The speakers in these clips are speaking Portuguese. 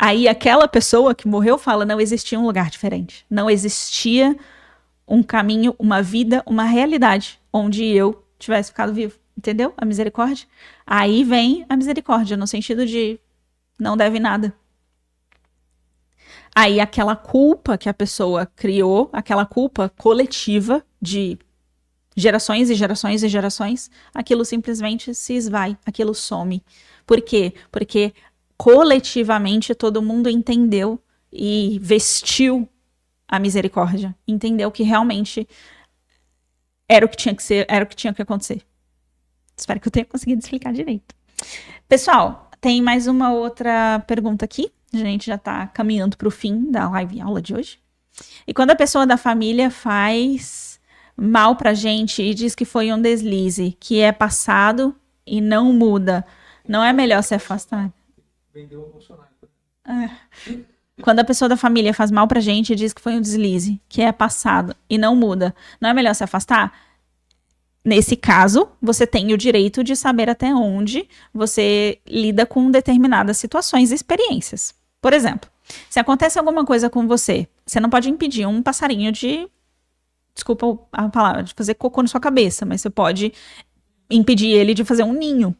Aí aquela pessoa que morreu fala, não existia um lugar diferente. Não existia um caminho, uma vida, uma realidade onde eu tivesse ficado vivo. Entendeu? A misericórdia. Aí vem a misericórdia, no sentido de não deve nada. Aí aquela culpa que a pessoa criou, aquela culpa coletiva de gerações e gerações e gerações, aquilo simplesmente se esvai, aquilo some. Por quê? Porque coletivamente todo mundo entendeu e vestiu a misericórdia, entendeu que realmente era o que tinha que ser, era o que tinha que acontecer. Espero que eu tenha conseguido explicar direito. Pessoal, tem mais uma outra pergunta aqui. A gente já está caminhando para o fim da live aula de hoje. E quando a pessoa da família faz mal pra gente e diz que foi um deslize, que é passado e não muda, não é melhor se afastar? Vendeu o Bolsonaro. Quando a pessoa da família faz mal pra gente e diz que foi um deslize, que é passado e não muda, não é melhor se afastar? Nesse caso, você tem o direito de saber até onde você lida com determinadas situações e experiências. Por exemplo, se acontece alguma coisa com você, você não pode impedir um passarinho de, desculpa a palavra, de fazer cocô na sua cabeça, mas você pode impedir ele de fazer um ninho.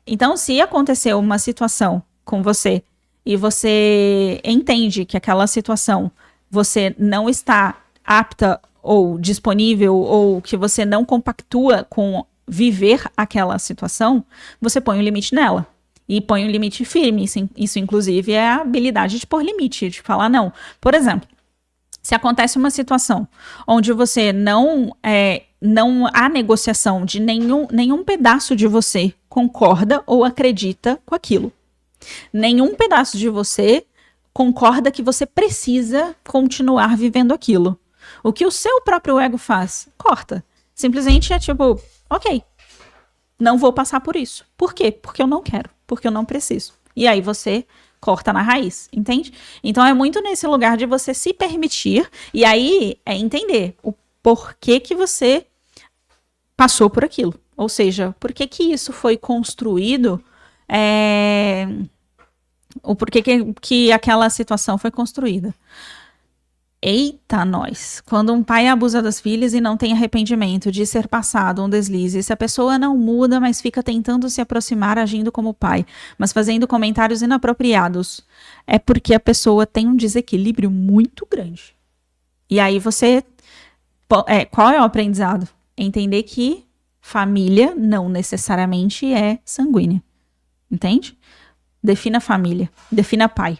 Então, se aconteceu uma situação com você e você entende que aquela situação você não está apta ou disponível, ou que você não compactua com viver aquela situação, você põe um limite nela. E põe um limite firme. Isso inclusive, é a habilidade de pôr limite, de falar não. Por exemplo, se acontece uma situação onde você não há negociação de nenhum pedaço de você concorda ou acredita com aquilo. Nenhum pedaço de você concorda que você precisa continuar vivendo aquilo. O que o seu próprio ego faz? Corta. Simplesmente é tipo, ok, não vou passar por isso. Por quê? Porque eu não quero, porque eu não preciso. E aí você corta na raiz, entende? Então é muito nesse lugar de você se permitir, e aí é entender o porquê que você passou por aquilo. Ou seja, por que que isso foi construído, o porquê que aquela situação foi construída. Eita, nós. Quando um pai abusa das filhas e não tem arrependimento de ser passado um deslize, se a pessoa não muda, mas fica tentando se aproximar agindo como pai, mas fazendo comentários inapropriados, é porque a pessoa tem um desequilíbrio muito grande. E aí você... qual é o aprendizado? Entender que família não necessariamente é sanguínea. Entende? Defina família. Defina pai.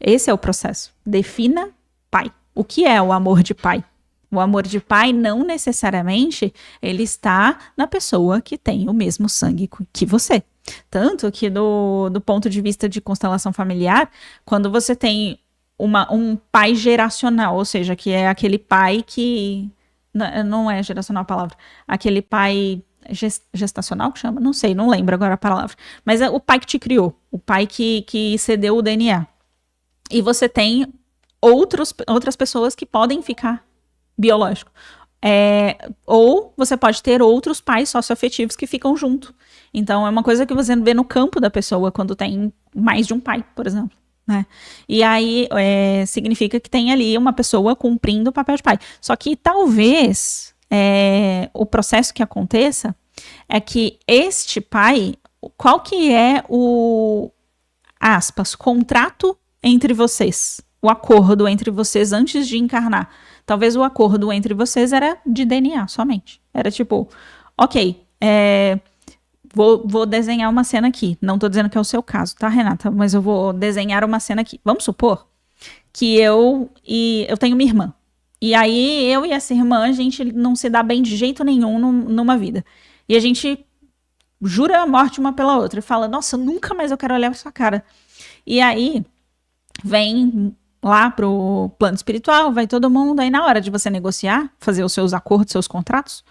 Esse é o processo. Defina pai. O que é o amor de pai? O amor de pai não necessariamente ele está na pessoa que tem o mesmo sangue que você. Tanto que do ponto de vista de constelação familiar, quando você tem um pai geracional, ou seja, que é aquele pai que... Não é geracional a palavra. Aquele pai gestacional que chama? Não sei, não lembro agora a palavra. Mas é o pai que te criou. O pai que cedeu o DNA. E você tem outras pessoas que podem ficar biológico. Ou você pode ter outros pais socioafetivos que ficam junto. Então, é uma coisa que você vê no campo da pessoa quando tem mais de um pai, por exemplo. Né? E aí, significa que tem ali uma pessoa cumprindo o papel de pai. Só que talvez o processo que aconteça é que este pai, qual que é o, aspas, contrato entre vocês? O acordo entre vocês antes de encarnar. Talvez o acordo entre vocês era de DNA somente. Era tipo, ok, vou desenhar uma cena aqui. Não tô dizendo que é o seu caso, tá, Renata? Mas eu vou desenhar uma cena aqui. Vamos supor que eu tenho minha irmã. E aí, eu e essa irmã, a gente não se dá bem de jeito nenhum numa vida. E a gente jura a morte uma pela outra. E fala, nossa, nunca mais eu quero olhar pra sua cara. E aí, vem lá pro plano espiritual, vai todo mundo. Aí, na hora de você negociar, fazer os seus acordos, seus contratos,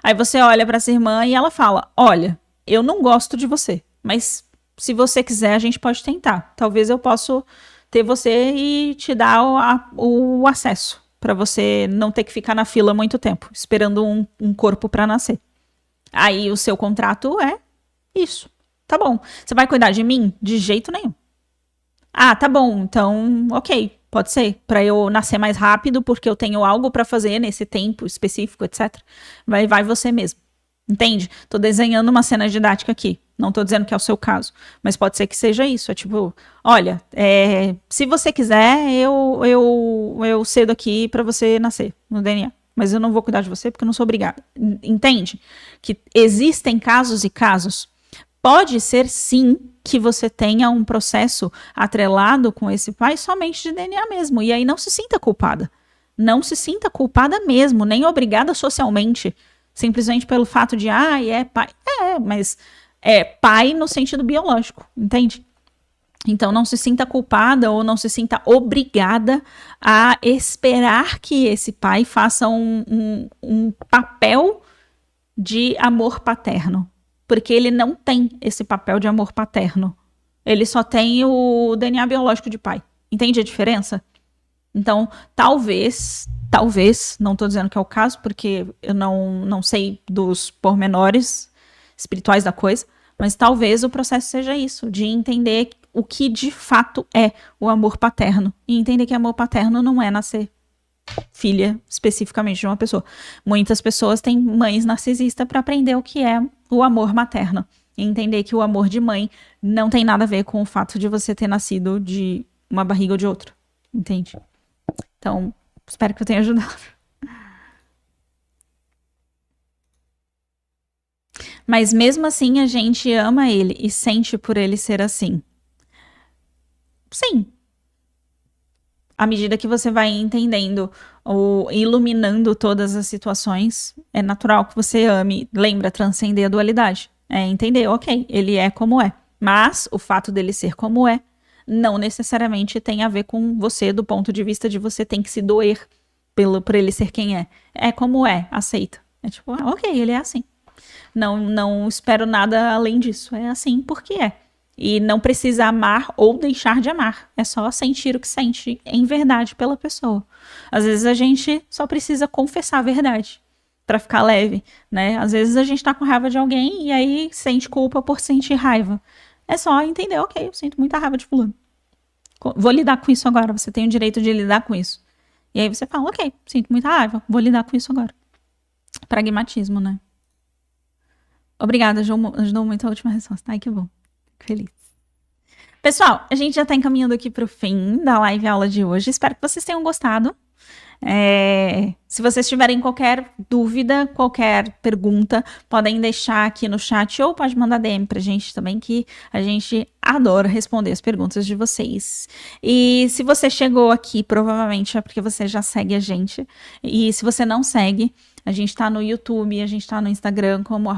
aí você olha pra essa irmã e ela fala, olha, eu não gosto de você, mas se você quiser, a gente pode tentar. Talvez eu possa ter você e te dar o acesso, para você não ter que ficar na fila muito tempo, esperando um corpo para nascer. Aí o seu contrato é isso. Tá bom. Você vai cuidar de mim? De jeito nenhum. Ah, tá bom, então, ok, pode ser, para eu nascer mais rápido, porque eu tenho algo para fazer nesse tempo específico, etc. Vai você mesmo. Entende? Tô desenhando uma cena didática aqui. Não tô dizendo que é o seu caso, mas pode ser que seja isso. É tipo, olha, se você quiser, eu cedo aqui para você nascer no DNA. Mas eu não vou cuidar de você porque eu não sou obrigada. Entende? Que existem casos e casos. Pode ser sim que você tenha um processo atrelado com esse pai somente de DNA mesmo. E aí não se sinta culpada. Não se sinta culpada mesmo, nem obrigada socialmente. Simplesmente pelo fato de, é pai. Mas é pai no sentido biológico, entende? Então não se sinta culpada ou não se sinta obrigada a esperar que esse pai faça um papel de amor paterno. Porque ele não tem esse papel de amor paterno. Ele só tem o DNA biológico de pai. Entende a diferença? Então, talvez, não estou dizendo que é o caso, porque eu não sei dos pormenores espirituais da coisa, mas talvez o processo seja isso, de entender o que de fato é o amor paterno. E entender que amor paterno não é nascer filha especificamente de uma pessoa. Muitas pessoas têm mães narcisistas para aprender o que é o amor materno. E entender que o amor de mãe não tem nada a ver com o fato de você ter nascido de uma barriga ou de outra. Entende? Então, espero que eu tenha ajudado. Mas mesmo assim, a gente ama ele e sente por ele ser assim. Sim. À medida que você vai entendendo ou iluminando todas as situações, é natural que você ame. Lembra, transcender a dualidade. É entender, ok, ele é como é. Mas o fato dele ser como é não necessariamente tem a ver com você, do ponto de vista de você tem que se doer por ele ser quem é. É como é, aceita. É tipo, ok, ele é assim. Não espero nada além disso. É assim porque é. E não precisa amar ou deixar de amar. É só sentir o que sente em verdade pela pessoa. Às vezes a gente só precisa confessar a verdade para ficar leve, né? Às vezes a gente tá com raiva de alguém e aí sente culpa por sentir raiva. É só entender, ok, eu sinto muita raiva de fulano. Vou lidar com isso agora, você tem o direito de lidar com isso. E aí você fala, ok, sinto muita raiva, vou lidar com isso agora. Pragmatismo, né? Obrigada, ajudou muito a última resposta. Ai, que bom. Fico feliz. Pessoal, a gente já tá encaminhando aqui pro fim da live aula de hoje. Espero que vocês tenham gostado. Se vocês tiverem qualquer dúvida, qualquer pergunta, podem deixar aqui no chat ou pode mandar DM pra gente também, que a gente adora responder as perguntas de vocês. E se você chegou aqui, provavelmente é porque você já segue a gente. E se você não segue, a gente tá no YouTube, a gente tá no Instagram como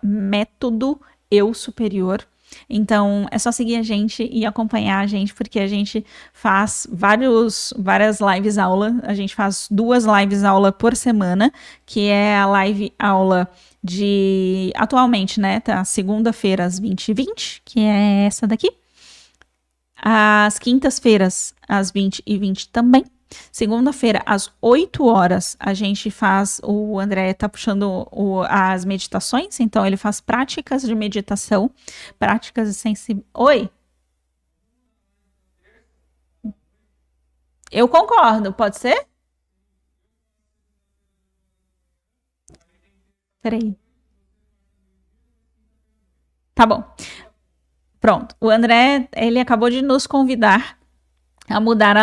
@métodoeusuperior. Então, é só seguir a gente e acompanhar a gente, porque a gente faz várias lives aula. A gente faz 2 lives aula por semana, que é a live aula de, atualmente, né, tá, segunda-feira às 20h20, que é essa daqui. Às quintas-feiras, às 20h20 também. Segunda-feira, às 8 horas, a gente faz. O André tá puxando as meditações, então ele faz práticas de meditação, práticas de sensibilidade. Oi? Eu concordo, pode ser? Peraí. Tá bom. Pronto. O André, ele acabou de nos convidar a mudar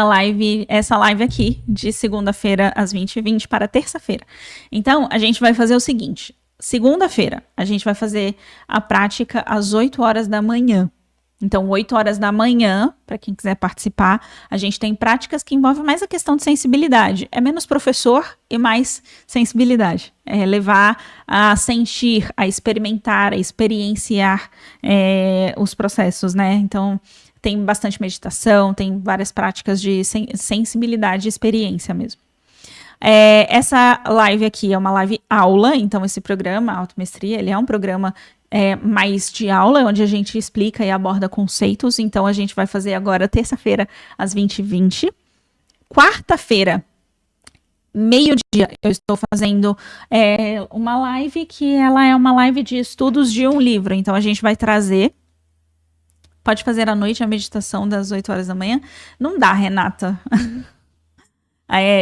essa live aqui, de segunda-feira às 20h20 para terça-feira. Então, a gente vai fazer o seguinte: segunda-feira, a gente vai fazer a prática às 8 horas da manhã. Então, 8 horas da manhã, para quem quiser participar, a gente tem práticas que envolvem mais a questão de sensibilidade. É menos professor e mais sensibilidade. É levar a sentir, a experimentar, a experienciar os processos, né? Então, tem bastante meditação, tem várias práticas de sensibilidade e experiência mesmo. Essa live aqui é uma live aula, então esse programa, Automestria, ele é um programa mais de aula, onde a gente explica e aborda conceitos. Então a gente vai fazer agora terça-feira às 20h20. Quarta-feira, meio-dia, eu estou fazendo uma live que ela é uma live de estudos de um livro. Então a gente vai trazer... pode fazer à noite a meditação das 8 horas da manhã. Não dá, Renata.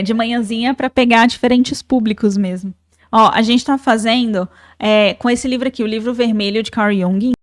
De manhãzinha para pegar diferentes públicos mesmo. Ó, a gente tá fazendo com esse livro aqui, o livro vermelho de Carl Jung.